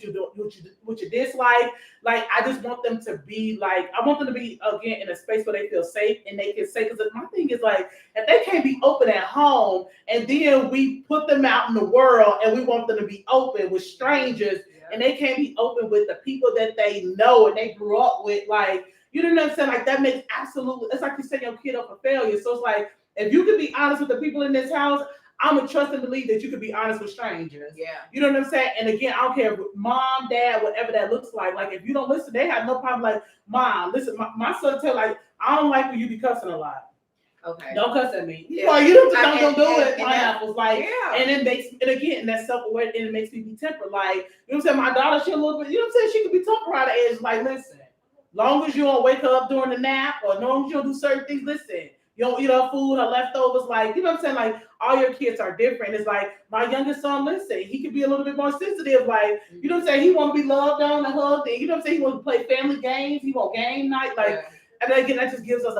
what you dislike. Like, I just want them to be like, I want them to be, again, in a space where they feel safe and they can say, because my thing is, like, if they can't be open at home and then we put them out in the world and we want them to be open with strangers, and they can't be open with the people that they know and they grew up with, like, you know what I'm saying? Like, that makes absolutely, it's like you set your kid up for failure. So it's like, if you can be honest with the people in this house, I'm a trust and believe that you can be honest with strangers. Yeah. You know what I'm saying? And again, I don't care if mom, dad, whatever that looks like. Like, if you don't listen, they have no problem. Like, mom, listen, my son tell, like, I don't like when you be cussing a lot. Okay. Don't cuss at me. Yeah. Well, you don't do it. Pineapples, like, yeah. And it makes, and again, that's self-aware, and it makes me be tempered. Like, you know what I'm saying? My daughter, she a little bit, you know what I'm saying? She could be tempered around the edge. Like, listen. Long as you don't wake her up during the nap, or long as you don't do certain things, listen, you don't eat her food, her leftovers, like, you know what I'm saying? Like, all your kids are different. It's like, my youngest son, listen, he can be a little bit more sensitive, like, you know what I'm saying? He want to be loved on and hugged, and you know what I'm saying? He wants to play family games, he want game night, like, and then again, that just gives us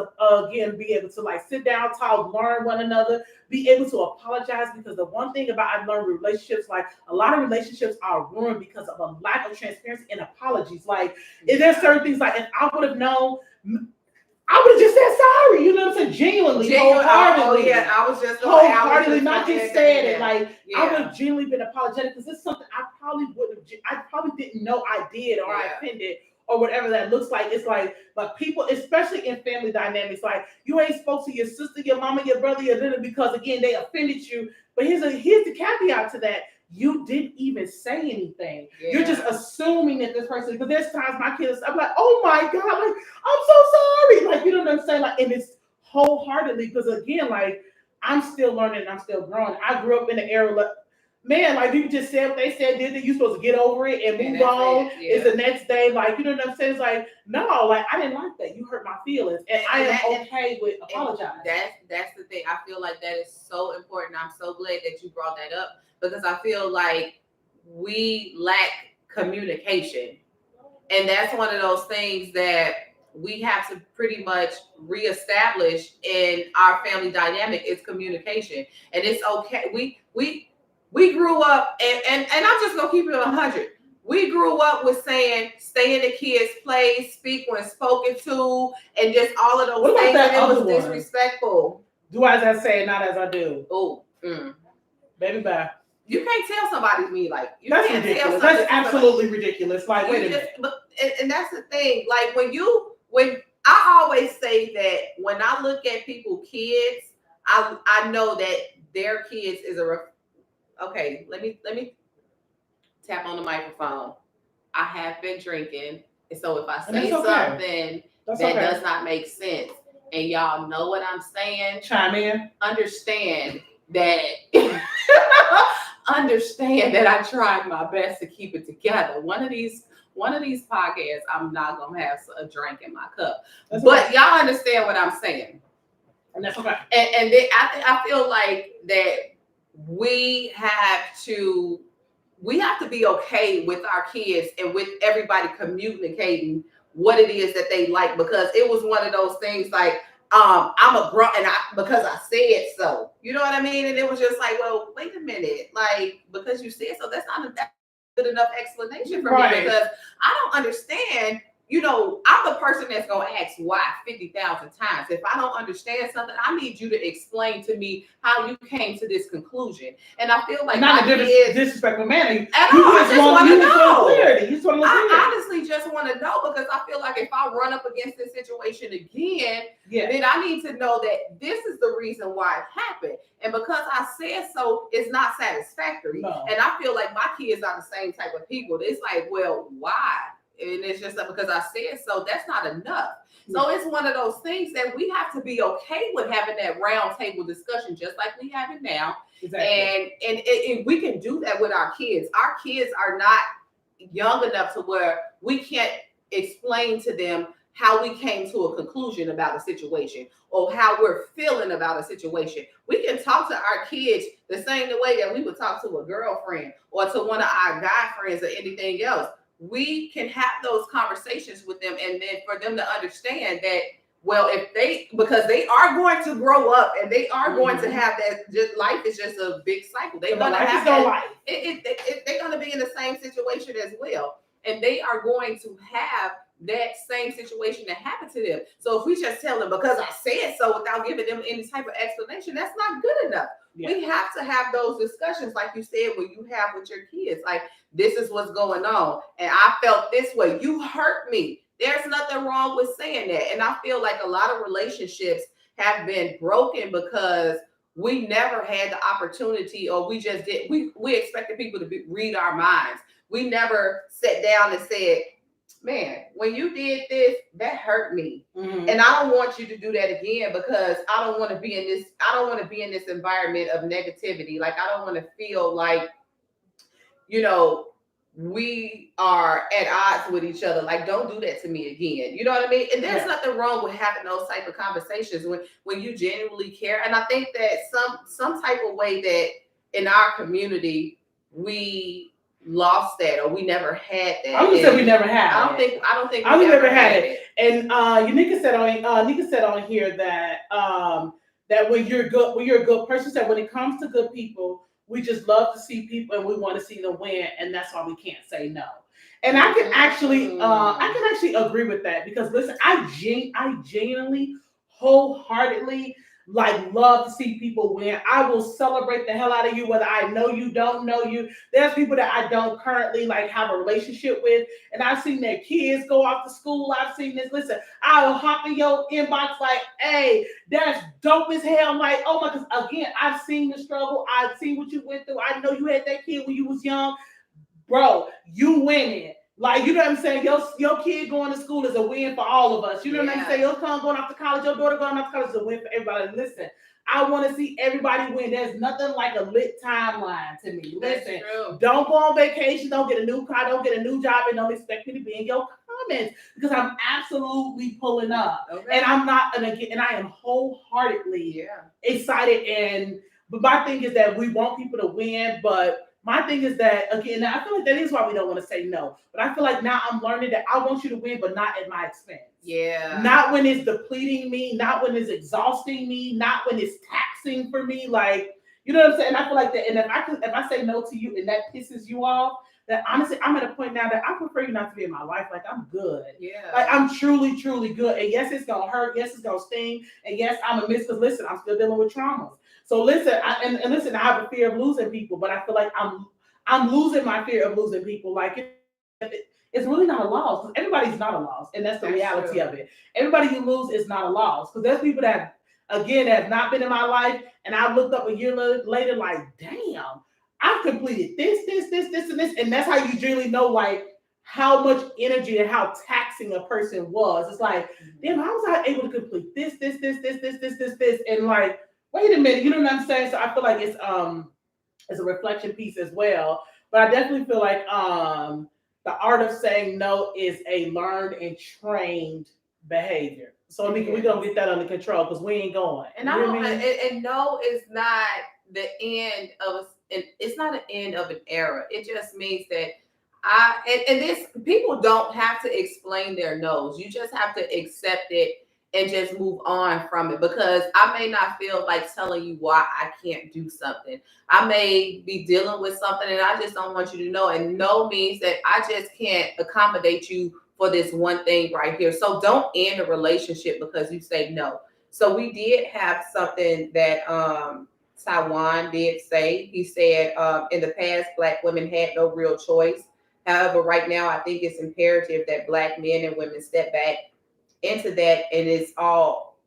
again, be able to like sit down, talk, learn one another, be able to apologize, because the one thing about I've learned with relationships, like, a lot of relationships are ruined because of a lack of transparency and apologies. Like, if there's certain things, like, if I would have known, I would have just said sorry, you know what I'm saying? Genuinely, wholeheartedly. Oh, yeah, I was just wholeheartedly, not just said it. Like, I would have genuinely been apologetic, because it's something I probably didn't know I did, or I offended, or whatever that looks like. It's like, but people, especially in family dynamics, like, you ain't spoke to your sister, your mama, your brother, your little, because again, they offended you. But here's the caveat to that. You didn't even say anything. Yeah. You're just assuming that this person, because there's times my kids, I'm like, oh my God, like, I'm so sorry. Like, you know what I'm saying? Like, and it's wholeheartedly, because again, like, I'm still learning and I'm still growing. I grew up in the era, like, man, like, you just said what they said, did that, you supposed to get over it and move on. It's the next day, like, you know what I'm saying? It's like, no, like, I didn't like that. You hurt my feelings, and I am okay with apologizing. That's the thing. I feel like that is so important. I'm so glad that you brought that up, because I feel like we lack communication, and that's one of those things that we have to pretty much reestablish in our family dynamic is communication. And it's okay. We grew up, and I'm just gonna keep it 100. We grew up with saying, stay in the kids' place, speak when spoken to, and just all of those things. And it was disrespectful. Do as I say, not as I do. Oh, baby, bye. You can't tell somebody me like you. That's can't ridiculous. That's absolutely ridiculous. Like, wait a minute. And that's the thing. Like when I always say that when I look at people's kids, I know that their kids is okay. Let me tap on the microphone. I have been drinking, and so if I say something that does not make sense, and y'all know what I'm saying, chime in. Understand that. Understand that I tried my best to keep it together. One of these podcasts, I'm not gonna have a drink in my cup, but y'all understand what I'm saying, and that's okay. And then I feel like that we have to be okay with our kids and with everybody communicating what it is that they like, because it was one of those things like. I'm a grunt, and because I said so. You know what I mean? And it was just like, well, wait a minute, like because you said so, that's not a good enough explanation for me, because I don't understand. You know, I'm the person that's gonna ask why 50,000 times. If I don't understand something, I need you to explain to me how you came to this conclusion. And I feel like not a disrespectful manner. You just want to know. I honestly just want to know, because I feel like if I run up against this situation again, then I need to know that this is the reason why it happened. And because I said so, it's not satisfactory. No. And I feel like my kids are the same type of people. It's like, well, why? And it's just because I said so, that's not enough. So it's one of those things that we have to be okay with having that round table discussion, just like we have it now. Exactly. And we can do that with our kids. Our kids are not young enough to where we can't explain to them how we came to a conclusion about a situation or how we're feeling about a situation. We can talk to our kids the same way that we would talk to a girlfriend or to one of our guy friends or anything else. We can have those conversations with them, and then for them to understand that, well, because they are going to grow up and they are going to have that. Just life is just a big cycle. They're going to have that. They're going to be in the same situation as well, and they are going to have that same situation that happened to them. So if we just tell them because I said so without giving them any type of explanation, that's not good enough. Yeah. We have to have those discussions, like you said, when you have with your kids, like, this is what's going on. And I felt this way. You hurt me. There's nothing wrong with saying that. And I feel like a lot of relationships have been broken because we never had the opportunity, or we just did. We expected people to read our minds. We never sat down and said, man, when you did this, that hurt me. Mm-hmm. And I don't want you to do that again, because I don't want to be in this environment of negativity. Like, I don't want to feel like, you know, we are at odds with each other. Like, don't do that to me again. You know what I mean? And there's nothing wrong with having those type of conversations when you genuinely care. And I think that some type of way that in our community, we lost that, or we never had that. I would say we never had. I don't think we never had it. And Nika said on here that that when you're a good person, said when it comes to good people, we just love to see people and we want to see them win, and that's why we can't say no. And I can actually agree with that, because listen, I genuinely, wholeheartedly love to see people win. I will celebrate the hell out of you, whether I know you, don't know you. There's people that I don't currently have a relationship with, and I've seen their kids go off to school. I've seen this. Listen, I will hop in your inbox like, hey, that's dope as hell. I'm like, oh my, because again, I've seen the struggle. I've seen what you went through. I know you had that kid when you was young. Bro, you winning. Like, you know what I'm saying? Your kid going to school is a win for all of us. You know what I'm saying? Your son going off to college, your daughter going off to college is a win for everybody. Listen, I want to see everybody win. There's nothing like a lit timeline to me. Listen, don't go on vacation, don't get a new car, don't get a new job, and don't expect me to be in your comments, because I'm absolutely pulling up. Okay. And I'm not, and I am wholeheartedly excited. But my thing is that we want people to win, but my thing is that, again, I feel like that is why we don't want to say no. But I feel like now I'm learning that I want you to win, but not at my expense. Yeah. Not when it's depleting me, not when it's exhausting me, not when it's taxing for me. Like, you know what I'm saying? And I feel like that. And if I say no to you and that pisses you off, that honestly, I'm at a point now that I prefer you not to be in my life. Like, I'm good. Yeah. Like, I'm truly, truly good. And yes, it's gonna hurt. Yes, it's gonna sting. And yes, I'm a miss because listen, I'm still dealing with traumas. So listen, and listen, I have a fear of losing people, but I feel like I'm losing my fear of losing people. Like, it's really not a loss because everybody's not a loss, and that's the reality of it. Everybody you lose is not a loss because there's people that again have not been in my life, and I've looked up a year later, like, damn, I've completed this, and this, and that's how you really know like how much energy and how taxing a person was. It's like, damn, how was I able to complete this, and like, wait a minute, you know what I'm saying? So I feel like it's a reflection piece as well, but I definitely feel like the art of saying no is a learned and trained behavior. So Mika, we're gonna get that under control because we ain't going. And I don't. And no is not the end of. It's not an end of an era. It just means that and this people don't have to explain their no's. You just have to accept it and just move on from it, because I may not feel like telling you why I can't do something. I may be dealing with something and I just don't want you to know. And no means that I just can't accommodate you for this one thing right here. So don't end a relationship because you say no. So we did have something that Taiwan did say. He said in the past, Black women had no real choice. However, right now, I think it's imperative that Black men and women step back into that, and it's all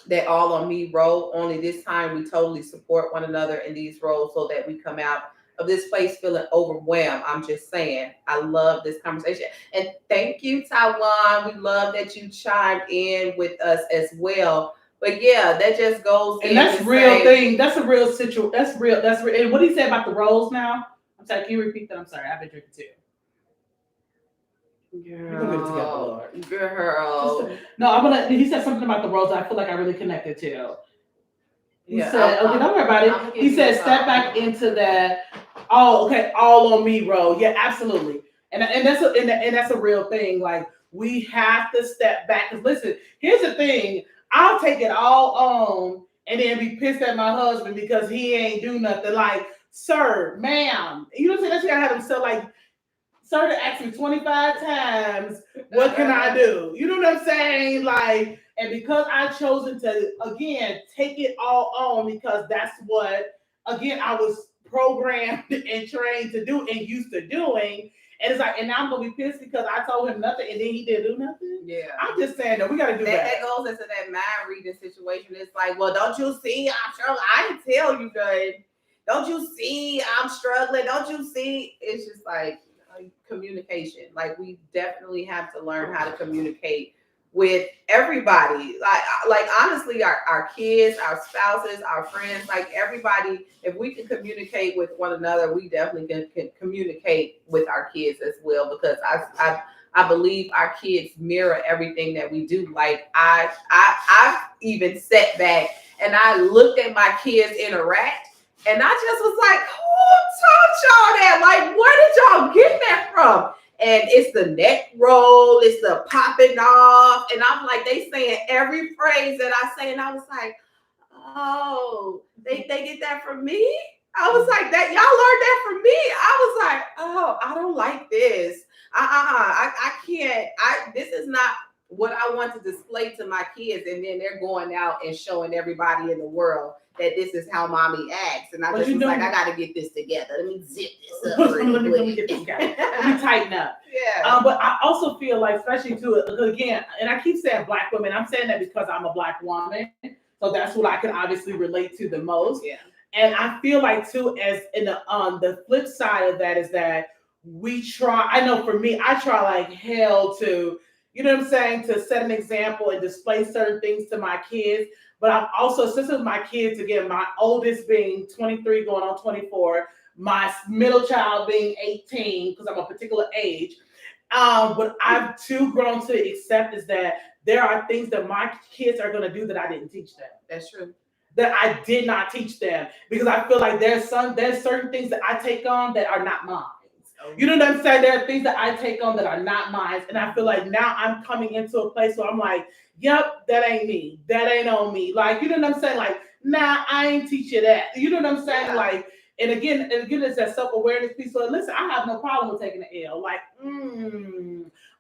on me role. Only this time we totally support one another in these roles so that we come out of this place feeling overwhelmed. I'm just saying, I love this conversation. And thank you, Taiwan. We love that you chimed in with us as well. But yeah, that just goes and that's real thing. That's a real situation. That's real. And what did he say about the roles now? I'm sorry, can you repeat that? I'm sorry, I've been drinking too. Girl. No, I'm gonna. He said something about the roles that I feel like I really connected to. He said, "Okay, don't worry about it." He said, "Step back into that." Oh, okay, all on me role. Yeah, absolutely. And that's a real thing. Like, we have to step back. Because listen, here's the thing: I'll take it all on and then be pissed at my husband because he ain't do nothing. Like, sir, ma'am, you know what I'm saying? That's gotta have himself like. Sir, to ask me 25 times, what can I do? You know what I'm saying? Like, and because I've chosen to, again, take it all on because that's what, again, I was programmed and trained to do and used to doing. And it's like, and now I'm going to be pissed because I told him nothing and then he didn't do nothing. Yeah. I'm just saying that we got to do that. That goes into that mind reading situation. It's like, well, don't you see? I'm struggling. I didn't tell you that. Don't you see? I'm struggling. Don't you see? It's just like, communication. Like, we definitely have to learn how to communicate with everybody. Like honestly, our kids, our spouses, our friends, like everybody. If we can communicate with one another, we definitely can communicate with our kids as well, because I believe our kids mirror everything that we do. Like I've even sat back and I looked at my kids interact, and I just was like, who taught y'all that? Like, where did y'all get that from? And it's the neck roll, it's the popping off. And I'm like, they saying every phrase that I say. And I was like, oh, they get that from me? I was like, that y'all learned that from me. I was like, oh, I don't like this. I can't. This is not what I want to display to my kids. And then they're going out and showing everybody in the world that this is how mommy acts. And I just was like, I got to get this together. Let me zip this up. Let me get this together. Let me tighten up. Yeah. But I also feel like, especially too, again, and I keep saying Black women. I'm saying that because I'm a Black woman. So that's what I can obviously relate to the most. Yeah. And I feel like too, as in the flip side of that is that we try, I know for me, I try like hell to, you know what I'm saying, to set an example and display certain things to my kids. But I'm also, since with my kids, again, my oldest being 23 going on 24, my middle child being 18, because I'm a particular age. What I've too grown to accept is that there are things that my kids are going to do that I didn't teach them. That's true. That I did not teach them, because I feel like there's certain things that I take on that are not mine. You know what I'm saying? There are things that I take on that are not mine. And I feel like now I'm coming into a place where I'm like, yep, that ain't me. That ain't on me. Like, you know what I'm saying? Like, nah, I ain't teach you that. You know what I'm saying? Yeah. Like, And again, it's that self-awareness piece. So listen, I have no problem with taking the L. Like,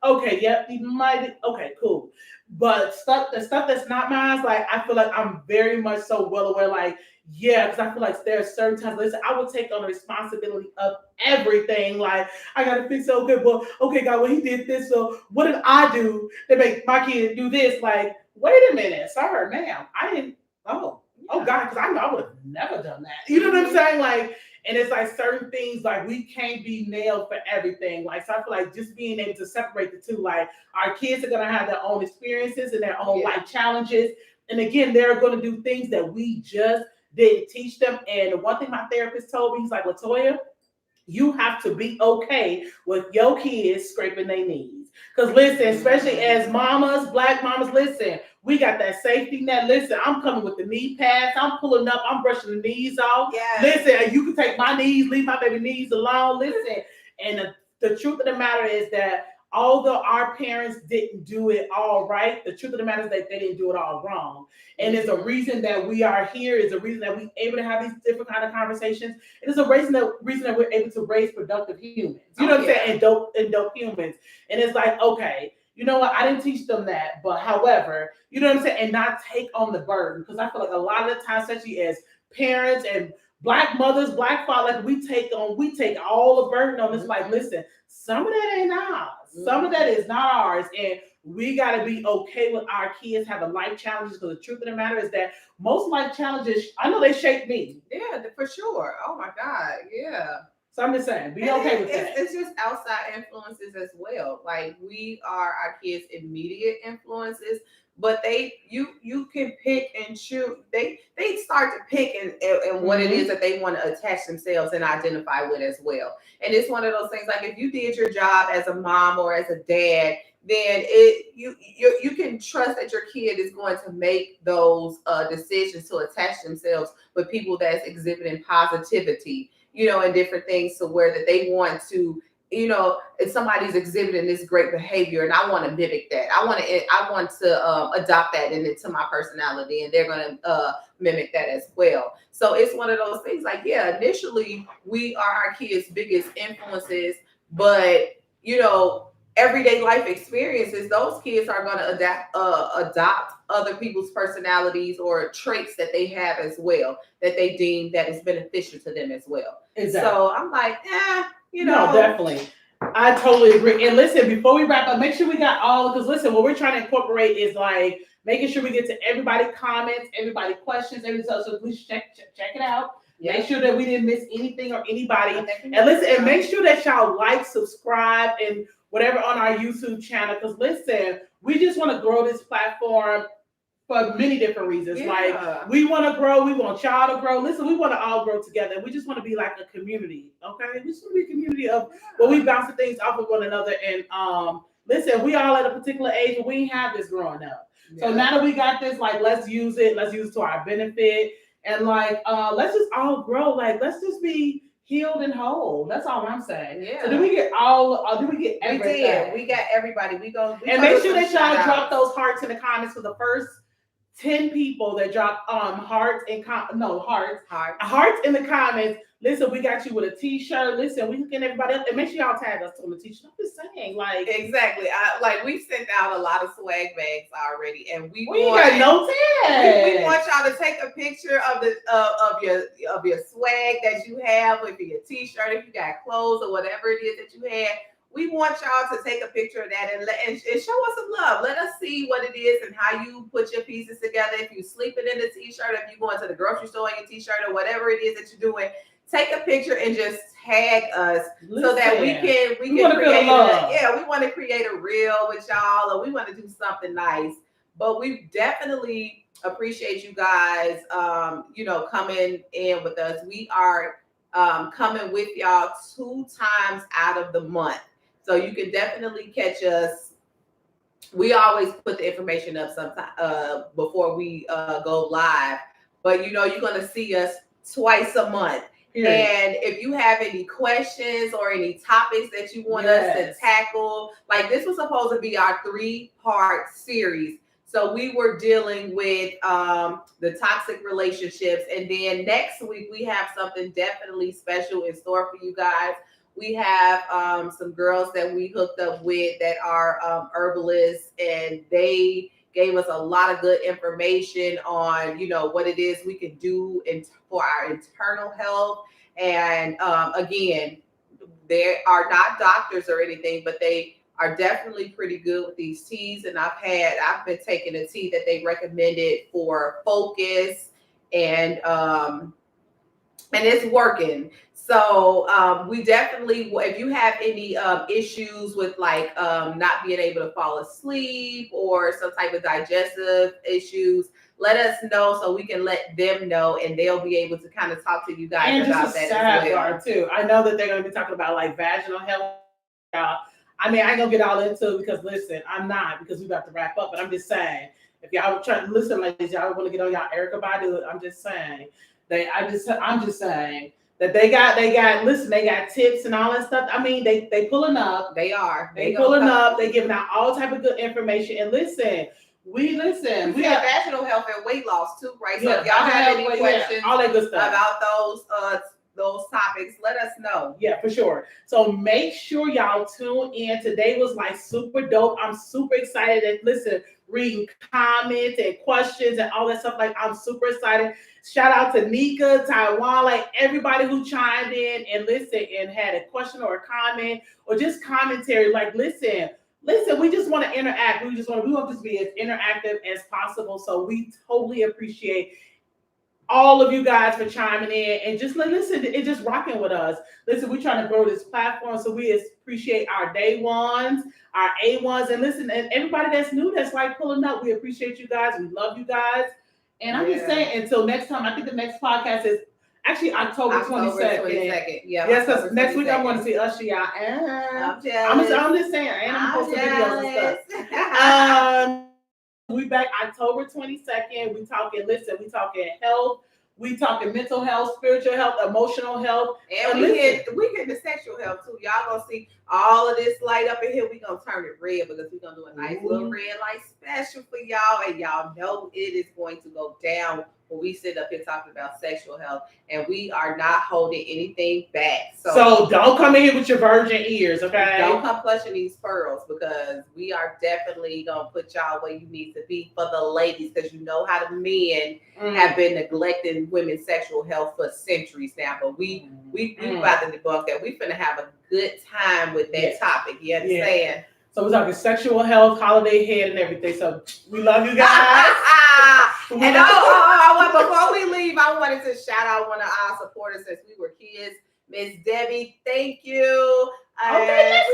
okay, yep, you might. Okay, cool. But the stuff that's not mine, like I feel like I'm very much so well aware. Like, yeah, because I feel like there are certain times. Listen, I will take on the responsibility of everything. Like, I gotta fix it. Okay, well, okay, God, well, he did this. So what did I do to make my kid do this? Like, wait a minute, sir, ma'am, I didn't. Oh God, because I know I would have never done that. You know what I'm saying? Like, and it's like certain things like we can't be nailed for everything. Like, so I feel like just being able to separate the two. Like, our kids are gonna have their own experiences and their own life challenges. And again, they're gonna do things that we just didn't teach them. And one thing my therapist told me, he's like, Latoya, you have to be okay with your kids scraping their knees. Because listen, especially as mamas, black mamas, listen, we got that safety net. Listen, I'm coming with the knee pads. I'm pulling up. I'm brushing the knees off. Yes. Listen, you can take my knees, leave my baby knees alone. Listen, and the truth of the matter is that although our parents didn't do it all right, the truth of the matter is that they didn't do it all wrong. And there's a reason that we are here. Is a reason that we're able to have these different kind of conversations. It is a reason that we're able to raise productive humans. You know what I'm saying? And dope humans. And it's like, okay, you know what? I didn't teach them that, but however, you know what I'm saying? And not take on the burden. Because I feel like a lot of the time, especially as parents and black mothers, black fathers, we take all the burden on this. Like, listen, some of that ain't ours. Some of that is not ours. And we got to be okay with our kids having life challenges, because the truth of the matter is that most life challenges, I know they shape me. Yeah, for sure. Oh my God. Yeah. So I'm just saying, be okay with that. It's just outside influences as well. Like, we are our kids' immediate influences, but you can pick and choose. They start to pick and what it is that they want to attach themselves and identify with as well. And it's one of those things, like, if you did your job as a mom or as a dad, then you can trust that your kid is going to make those decisions to attach themselves with people that's exhibiting positivity, and different things, to where that they want to, if somebody's exhibiting this great behavior and I want to mimic that, I want to adopt that into my personality, and they're going to mimic that as well. So it's one of those things, like, yeah, initially we are our kids' biggest influences, but everyday life experiences, those kids are going to adopt other people's personalities or traits that they have as well, that they deem that is beneficial to them as well. Exactly. So I'm like, No, definitely. I totally agree. And listen, before we wrap up, make sure we got because listen, what we're trying to incorporate is like making sure we get to everybody comments, everybody questions, so please check it out. Yeah. Make sure that we didn't miss anything or anybody. And listen, and make sure that y'all like, subscribe, and whatever on our YouTube channel. Because listen, we just want to grow this platform for many different reasons. Yeah. Like, we want to grow, we want y'all to grow. Listen, we want to all grow together. We just want to be like a community, okay? We just want to be a community of where we bounce things off of one another. And listen, we all at a particular age, but we ain't have this growing up. Yeah. So now that we got this, like, let's use it. Let's use it to our benefit. And like, let's just all grow. Like, let's just be healed and whole. That's all I'm saying. Yeah. So do we get everything? We got everybody. And make sure that y'all drop those hearts in the comments for the first 10 people that drop hearts in the comments. Listen, we got you with a t-shirt. Listen, we can everybody else, and make sure y'all tag us on the t-shirt. I'm just saying, like, exactly. We've sent out a lot of swag bags already, and we got no tag. We want y'all to take a picture of the of your swag that you have, with your t-shirt, if you got clothes or whatever it is that you had. We want y'all to take a picture of that and show us some love. Let us see what it is and how you put your pieces together. If you're sleeping in the t-shirt, if you're going to the grocery store in your t-shirt, or whatever it is that you're doing, take a picture and just tag us. Listen, so that we can create we want to create a reel with y'all, or we want to do something nice. But we definitely appreciate you guys coming in with us. We are coming with y'all 2 times out of the month. So you can definitely catch us. We always put the information up sometime before we go live, but you're going to see us twice a month. Period. And if you have any questions or any topics that you want us to tackle, like, this was supposed to be our 3-part series. So we were dealing with the toxic relationships. And then next week, we have something definitely special in store for you guys. We have some girls that we hooked up with that are herbalists, and they gave us a lot of good information on, what it is we can do for our internal health. And again, they are not doctors or anything, but they are definitely pretty good with these teas. And I've been taking a tea that they recommended for focus, and it's working. So we definitely, if you have any issues with like not being able to fall asleep or some type of digestive issues, let us know so we can let them know, and they'll be able to kind of talk to you guys and about just a that as well. too. I know that they're going to be talking about like vaginal health. I mean, I ain't gonna get all into it because listen, I'm not, because we got to wrap up. But I'm just saying, if y'all trying to listen, ladies, y'all want to get on y'all Erica Badu, I'm just saying I'm just saying that they got listen, they got tips and all that stuff. I mean, they pulling up. They pulling up. They giving out all type of good information. And listen. We have vaginal health and weight loss too, right? So if y'all have any questions all that good stuff about those topics, let us know. Yeah, for sure. So make sure y'all tune in. Today was like super dope. I'm super excited. And listen, reading comments and questions and all that stuff. Like, I'm super excited. Shout out to Nika, Taiwan, like everybody who chimed in and listened and had a question or a comment or just commentary. Like, listen, we just want to interact. We want this to be as interactive as possible. So we totally appreciate all of you guys for chiming in and just listen and just rocking with us. Listen, we're trying to grow this platform, so we appreciate our day ones, our A1s, and listen, and everybody that's new that's like pulling up. We appreciate you guys. We love you guys. And I'm just saying, until next time, I think the next podcast is actually October 22nd. Yeah. Yes, because next week I want to see Usher. I'm just saying, and I'm posting videos and stuff. We back October 22nd. We talking health. We talking mental health, spiritual health, emotional health. And we get the sexual health too. Y'all gonna see all of this light up in here. We gonna turn it red because we're gonna do a nice little red light special for y'all. And y'all know it is going to go down when we sit up here talking about sexual health, and we are not holding anything back. So don't come in here with your virgin ears, okay? Don't come clutching these pearls, because we are definitely gonna put y'all where you need to be for the ladies, because you know how the men have been neglecting women's sexual health for centuries now. But we about to debunk that. We finna have a good time with that topic. You understand? Yeah. So we're talking sexual health, holiday head, and everything. So we love you guys. And before we leave, I wanted to shout out one of our supporters since we were kids, Miss Debbie. Thank you. Miss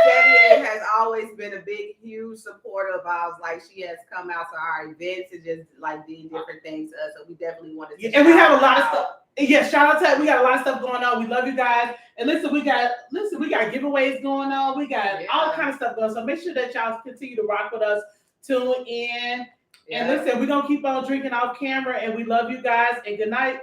Debbie has always been a big, huge supporter of ours. Like, she has come out to our events and just like did different things to us. So we definitely wanted to. And we have a lot of stuff. Yeah, shout out to that. We got a lot of stuff going on. We love you guys. And listen, we got giveaways going on. We got all kind of stuff going on. So make sure that y'all continue to rock with us. Tune in. And listen, we're going to keep on drinking off camera. And we love you guys. And good night.